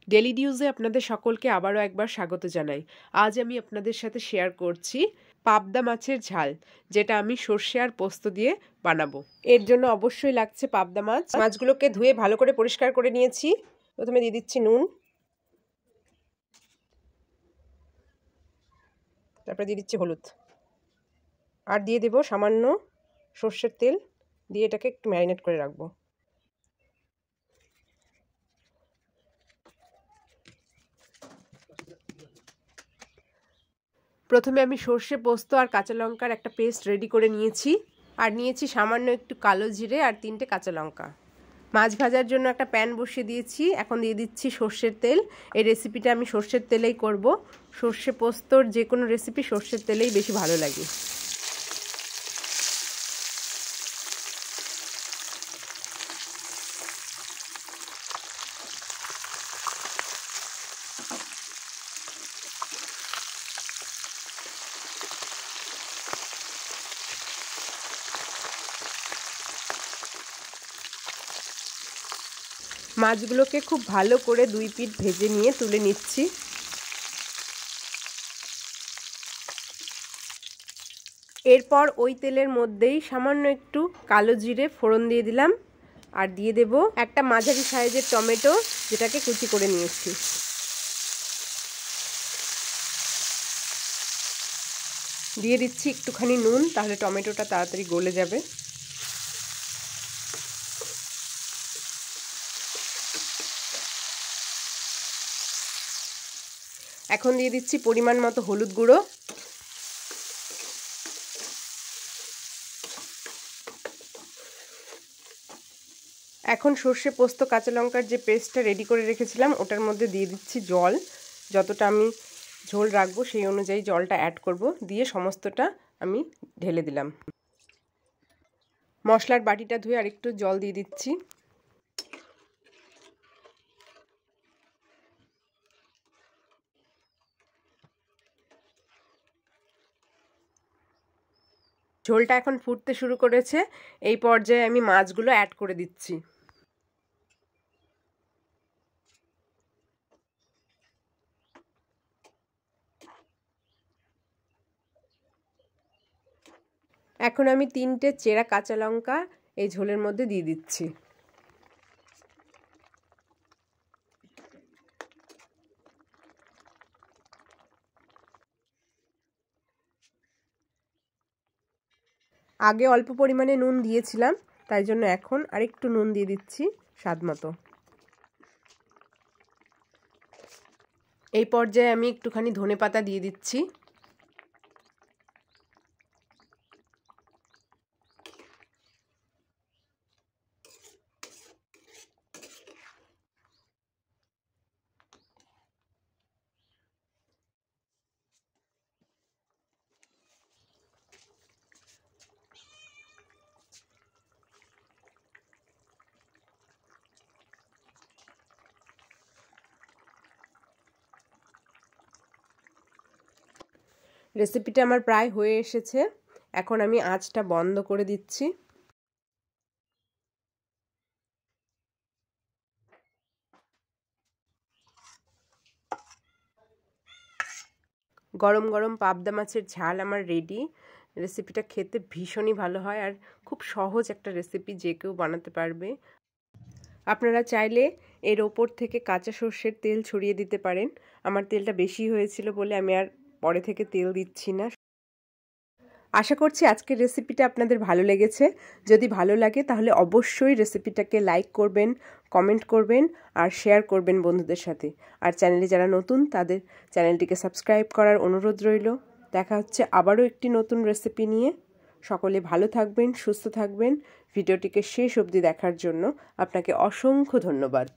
Daily নিউজে আপনাদের সকলকে আবারও একবার স্বাগত জানাই। আজ আমি আপনাদের সাথে শেয়ার করছি পাবদা মাছের ঝাল, যেটা আমি সর্ষে আর পোস্ত দিয়ে বানাবো। এর জন্য অবশ্যই লাগছে পাবদা মাছ। মাছগুলোকে ধুয়ে ভালো করে পরিষ্কার করে নিয়েছি। প্রথমে দিয়ে দিচ্ছি নুন, তারপরে দিয়ে দিচ্ছি হলুদ, আর দিয়ে দেব সামান্য সর্ষের তেল। দিয়ে এটাকে একটু ম্যারিনেট করে রাখবো। প্রথমে আমি সর্ষে, পোস্ত আর কাঁচা লঙ্কার একটা পেস্ট রেডি করে নিয়েছি, আর নিয়েছি সামান্য একটু কালো জিরে আর 3টে কাঁচা লঙ্কা। মাছ ভাজার জন্য একটা প্যান বসিয়ে দিয়েছি। এখন দিয়ে দিচ্ছি সর্ষের তেল। এই রেসিপিটা আমি সর্ষের তেলেই করব। সর্ষে পোস্তর যে কোনো রেসিপি সর্ষের তেলেই বেশি ভালো লাগে। মাছগুলোকে খুব ভালো করে 2 পিঠ ভেজে নিয়ে তুলে নিচ্ছি। এরপর ওই তেলের মধ্যেই সামান্য একটু কালো জিরে ফোড়ন দিয়ে দিলাম, আর দিয়ে দেব একটা মাঝারি সাইজের টমেটো, যেটাকে কুচি করে নিয়েছি। দিয়ে দিচ্ছি একটুখানি নুন, তাহলে টমেটোটা তাড়াতাড়ি গলে যাবে। এখন দিয়ে দিচ্ছি পরিমাণ মতো হলুদ গুঁড়ো, এখন সর্ষে, পোস্ত, কাঁচা লঙ্কার যে পেস্টটা রেডি করে রেখেছিলাম ওটার মধ্যে দিয়ে দিচ্ছি জল। যতটা আমি ঝোল রাখবো সেই অনুযায়ী জলটা অ্যাড করব। দিয়ে সমস্তটা আমি ঢেলে দিলাম। মশলার বাটিটা ধুয়ে আরেকটু জল দিয়ে দিচ্ছি। ঝোলটা এখন ফুটতে শুরু করেছে। এই পর্যায়ে আমি মাছগুলো অ্যাড করে দিচ্ছি। এখন আমি 3টে চেরা কাঁচা লঙ্কা এই ঝোলের মধ্যে দিয়ে দিচ্ছি। আগে অল্প পরিমাণে নুন দিয়েছিলাম, তাই জন্য এখন আরেকটু নুন দিয়ে দিচ্ছি স্বাদ মতো। এই পর্যায়ে আমি একটুখানি ধনেপাতা দিয়ে দিচ্ছি। রেসিপিটা আমার প্রায় হয়ে এসেছে। এখন আমি আঁচটা বন্ধ করে দিচ্ছি। গরম গরম পাবদা মাছের ঝাল আমার রেডি। রেসিপিটা খেতে ভীষণই ভালো হয়, আর খুব সহজ একটা রেসিপি, যে কেউ বানাতে পারবে। আপনারা চাইলে এর ওপর থেকে কাঁচা সর্ষের তেল ছড়িয়ে দিতে পারেন। আমার তেলটা বেশি হয়েছিল বলে আমি আর পরে থেকে তেল দিচ্ছি না। আশা করছি আজকের রেসিপিটা আপনাদের ভালো লেগেছে। যদি ভালো লাগে তাহলে অবশ্যই রেসিপিটাকে লাইক করবেন, কমেন্ট করবেন আর শেয়ার করবেন বন্ধুদের সাথে। আর চ্যানেলে যারা নতুন তাদের চ্যানেলটিকে সাবস্ক্রাইব করার অনুরোধ রইল। দেখা হচ্ছে আবারও একটি নতুন রেসিপি নিয়ে। সকলে ভালো থাকবেন, সুস্থ থাকবেন। ভিডিওটিকে শেষ অবধি দেখার জন্য আপনাকে অসংখ্য ধন্যবাদ।